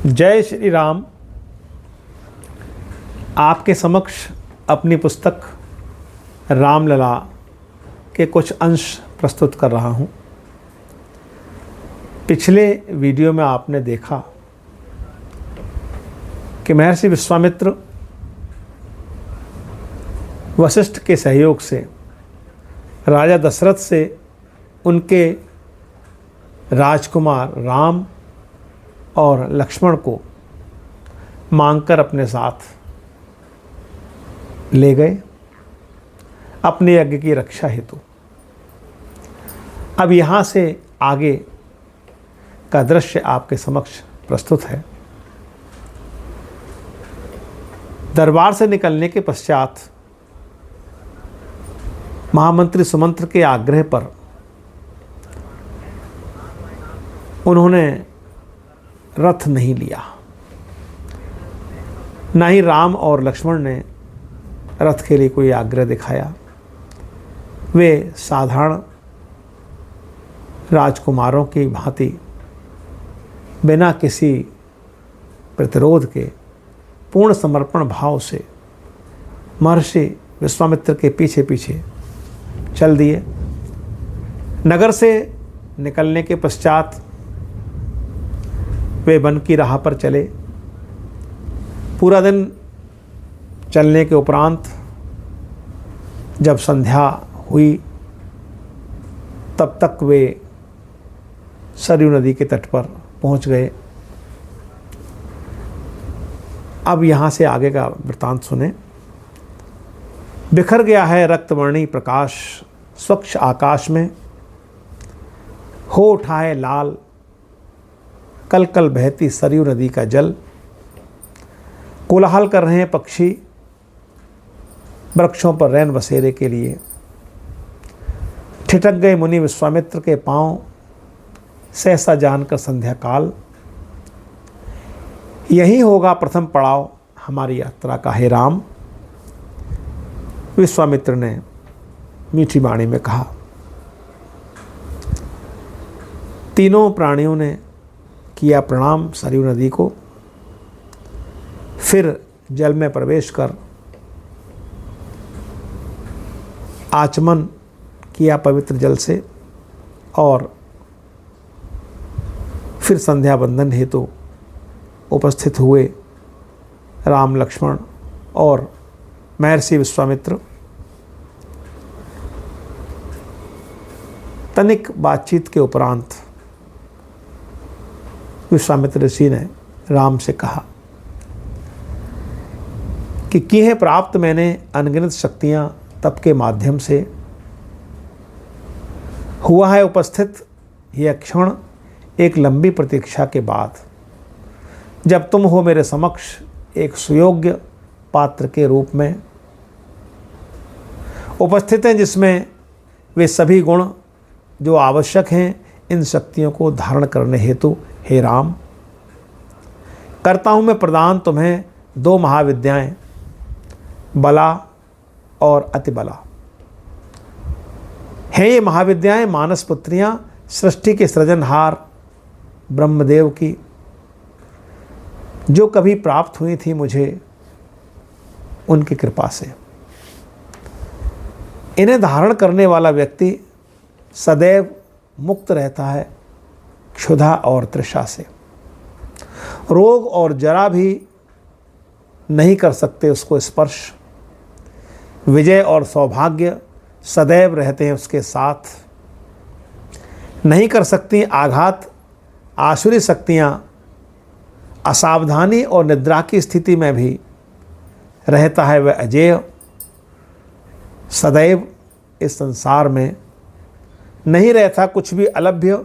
जय श्री राम। आपके समक्ष अपनी पुस्तक रामलला के कुछ अंश प्रस्तुत कर रहा हूँ। पिछले वीडियो में आपने देखा कि महर्षि विश्वामित्र वशिष्ठ के सहयोग से राजा दशरथ से उनके राजकुमार राम और लक्ष्मण को मांगकर अपने साथ ले गए अपने यज्ञ की रक्षा हेतु। अब यहाँ से आगे का दृश्य आपके समक्ष प्रस्तुत है। दरबार से निकलने के पश्चात महामंत्री सुमंत्र के आग्रह पर उन्होंने रथ नहीं लिया, ना ही राम और लक्ष्मण ने रथ के लिए कोई आग्रह दिखाया। वे साधारण राजकुमारों की भांति बिना किसी प्रतिरोध के पूर्ण समर्पण भाव से महर्षि विश्वामित्र के पीछे पीछे चल दिए। नगर से निकलने के पश्चात वे वन की राह पर चले। पूरा दिन चलने के उपरांत जब संध्या हुई तब तक वे सरयू नदी के तट पर पहुंच गए। अब यहाँ से आगे का वृत्तांत सुने। बिखर गया है रक्तवर्णी प्रकाश स्वच्छ आकाश में, हो उठा है लाल कल कल बहती सरयू नदी का जल। कोलाहल कर रहे हैं पक्षी वृक्षों पर रैन बसेरे के लिए। ठिठक गए मुनि विश्वामित्र के पांव सहसा जानकर संध्या काल। यही होगा प्रथम पड़ाव हमारी यात्रा का हे राम। विश्वामित्र ने मीठी वाणी में कहा। तीनों प्राणियों ने किया प्रणाम सरयू नदी को, फिर जल में प्रवेश कर आचमन किया पवित्र जल से और फिर संध्या बंदन हेतु उपस्थित हुए राम लक्ष्मण और महर्षि विश्वामित्र। तनिक बातचीत के उपरांत विश्वामित्र ऋषि ने राम से कहा कि किए प्राप्त मैंने अनगिनत शक्तियां तप के माध्यम से। हुआ है उपस्थित यह क्षण एक लंबी प्रतीक्षा के बाद, जब तुम हो मेरे समक्ष एक सुयोग्य पात्र के रूप में उपस्थित हैं, जिसमें वे सभी गुण जो आवश्यक हैं इन शक्तियों को धारण करने हेतु। हे राम, करता हूँ मैं प्रदान तुम्हें दो महाविद्याएं, बला और अतिबला। हैं ये महाविद्याएं मानस पुत्रियां सृष्टि के सृजनहार ब्रह्मदेव की, जो कभी प्राप्त हुई थी मुझे उनकी कृपा से। इन्हें धारण करने वाला व्यक्ति सदैव मुक्त रहता है क्षुधा और तृषा से। रोग और जरा भी नहीं कर सकते उसको स्पर्श। विजय और सौभाग्य सदैव रहते हैं उसके साथ। नहीं कर सकती आघात आसुरी शक्तियाँ। असावधानी और निद्रा की स्थिति में भी रहता है वह अजेय। सदैव इस संसार में नहीं रहता कुछ भी अलभ्य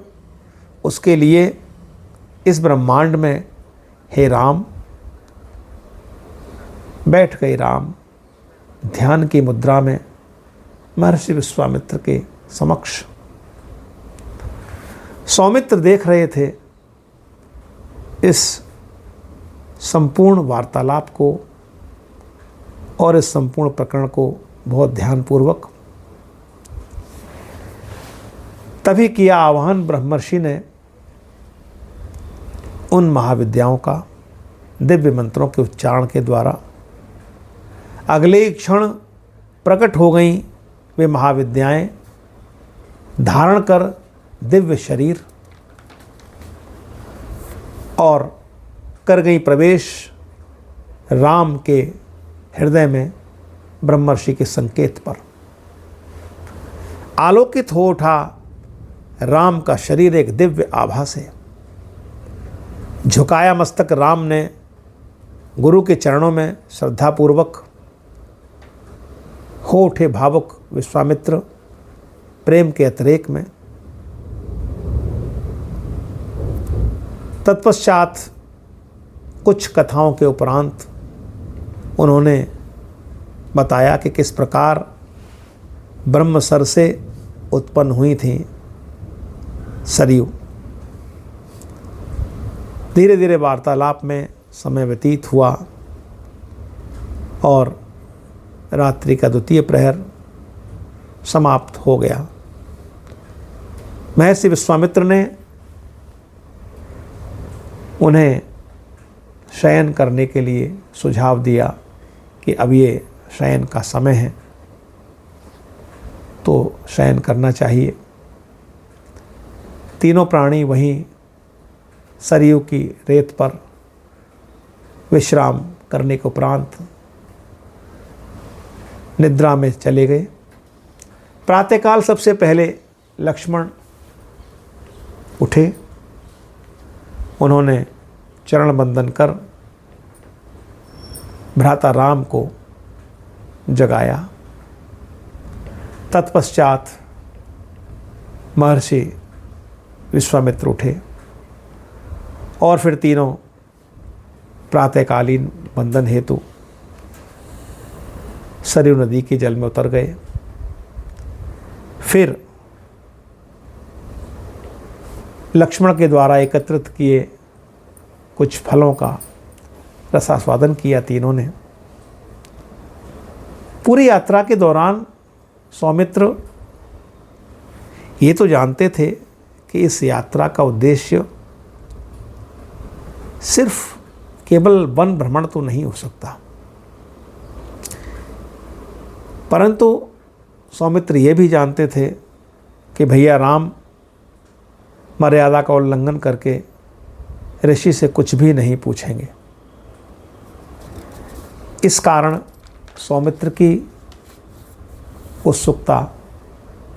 उसके लिए इस ब्रह्मांड में। हे राम, बैठ गए राम ध्यान की मुद्रा में महर्षि विश्वामित्र के समक्ष। सौमित्र देख रहे थे इस संपूर्ण वार्तालाप को और इस संपूर्ण प्रकरण को बहुत ध्यानपूर्वक। तभी किया आह्वान ब्रह्मर्षि ने उन महाविद्याओं का दिव्य मंत्रों के उच्चारण के द्वारा अगले ही क्षण प्रकट हो गई वे महाविद्याएं, धारण कर दिव्य शरीर, और कर गई प्रवेश राम के हृदय में ब्रह्मर्षि के संकेत पर। आलोकित हो उठा राम का शरीर एक दिव्य आभा से। झुकाया मस्तक राम ने गुरु के चरणों में श्रद्धापूर्वक। हो उठे भावुक विश्वामित्र प्रेम के अतिरेक में। तत्पश्चात कुछ कथाओं के उपरांत उन्होंने बताया कि किस प्रकार ब्रह्मसर से उत्पन्न हुई थी सरयू। धीरे धीरे वार्तालाप में समय व्यतीत हुआ और रात्रि का द्वितीय प्रहर समाप्त हो गया। महर्षि विश्वामित्र ने उन्हें शयन करने के लिए सुझाव दिया कि अब ये शयन का समय है, तो शयन करना चाहिए। तीनों प्राणी वहीं सरयू की रेत पर विश्राम करने के उपरांत निद्रा में चले गए। प्रातःकाल सबसे पहले लक्ष्मण उठे। उन्होंने चरण बंदन कर भ्राता राम को जगाया। तत्पश्चात महर्षि विश्वामित्र उठे और फिर तीनों प्रातःकालीन बंदन हेतु सरयू नदी के जल में उतर गए। फिर लक्ष्मण के द्वारा एकत्रित किए कुछ फलों का रसास्वादन किया तीनों ने। पूरी यात्रा के दौरान सौमित्र ये तो जानते थे कि इस यात्रा का उद्देश्य सिर्फ केवल वन भ्रमण तो नहीं हो सकता, परंतु सौमित्र ये भी जानते थे कि भैया राम मर्यादा का उल्लंघन करके ऋषि से कुछ भी नहीं पूछेंगे। इस कारण सौमित्र की उत्सुकता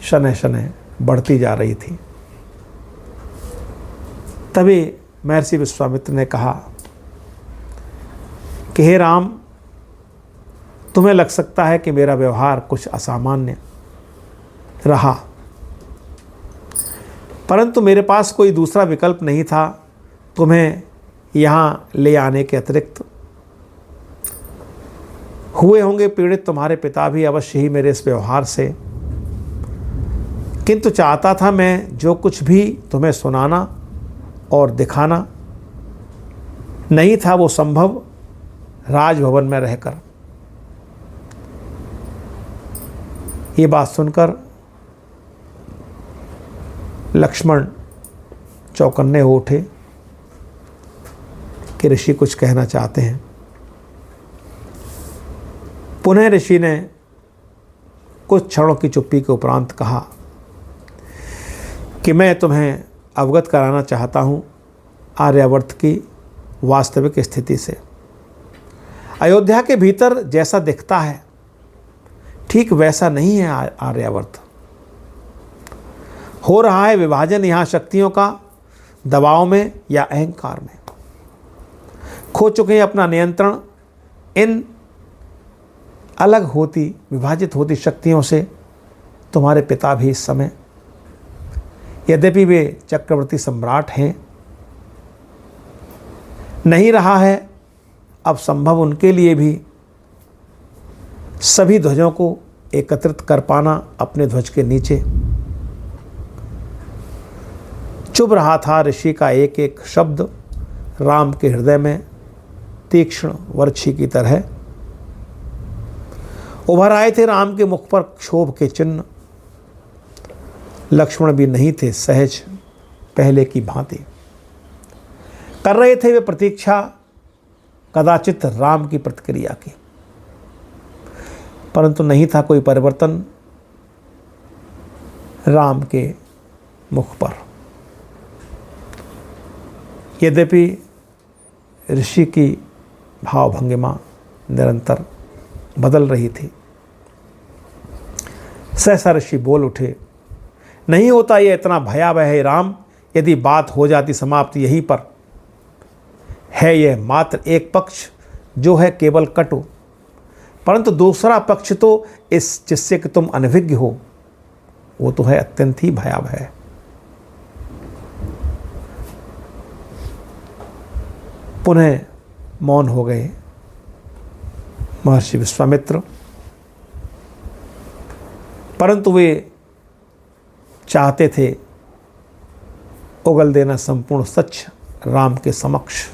शनैः शनैः बढ़ती जा रही थी। तभी महर्षि विश्वामित्र ने कहा कि हे राम, तुम्हें लग सकता है कि मेरा व्यवहार कुछ असामान्य रहा, परंतु मेरे पास कोई दूसरा विकल्प नहीं था तुम्हें यहाँ ले आने के अतिरिक्त। हुए होंगे पीड़ित तुम्हारे पिता भी अवश्य ही मेरे इस व्यवहार से, किंतु चाहता था मैं जो कुछ भी तुम्हें सुनाना और दिखाना नहीं था वो संभव राजभवन में रहकर। ये बात सुनकर लक्ष्मण चौकन्ने हो उठे कि ऋषि कुछ कहना चाहते हैं। पुनः ऋषि ने कुछ क्षणों की चुप्पी के उपरांत कहा कि मैं तुम्हें अवगत कराना चाहता हूँ आर्यावर्त की वास्तविक स्थिति से। अयोध्या के भीतर जैसा दिखता है ठीक वैसा नहीं है आर्यावर्त। हो रहा है विभाजन यहाँ शक्तियों का दबाव में या अहंकार में। खो चुके हैं अपना नियंत्रण इन अलग होती विभाजित होती शक्तियों से तुम्हारे पिता भी इस समय, यद्यपि वे चक्रवर्ती सम्राट हैं, नहीं रहा है अब संभव उनके लिए भी सभी ध्वजों को एकत्रित कर पाना अपने ध्वज के नीचे। चुभ रहा था ऋषि का एक एक शब्द राम के हृदय में तीक्ष्ण वर्षी की तरह उभर आए थे। राम के मुख पर क्षोभ के चिन्ह। लक्ष्मण भी नहीं थे सहज पहले की भांति। कर रहे थे वे प्रतीक्षा कदाचित राम की प्रतिक्रिया की, परंतु नहीं था कोई परिवर्तन राम के मुख पर। यद्यपि ऋषि की भावभंगिमा निरंतर बदल रही थी। सहसा ऋषि बोल उठे, नहीं होता ये इतना भयावह है राम, यदि बात हो जाती समाप्त यहीं पर। है यह मात्र एक पक्ष जो है केवल कटु, परंतु दूसरा पक्ष तो इस जिससे कि तुम अनभिज्ञ हो वो तो है अत्यंत ही भयावह। पुनः मौन हो गए महर्षि विश्वामित्र, परंतु वे चाहते थे उगल देना संपूर्ण सच राम के समक्ष।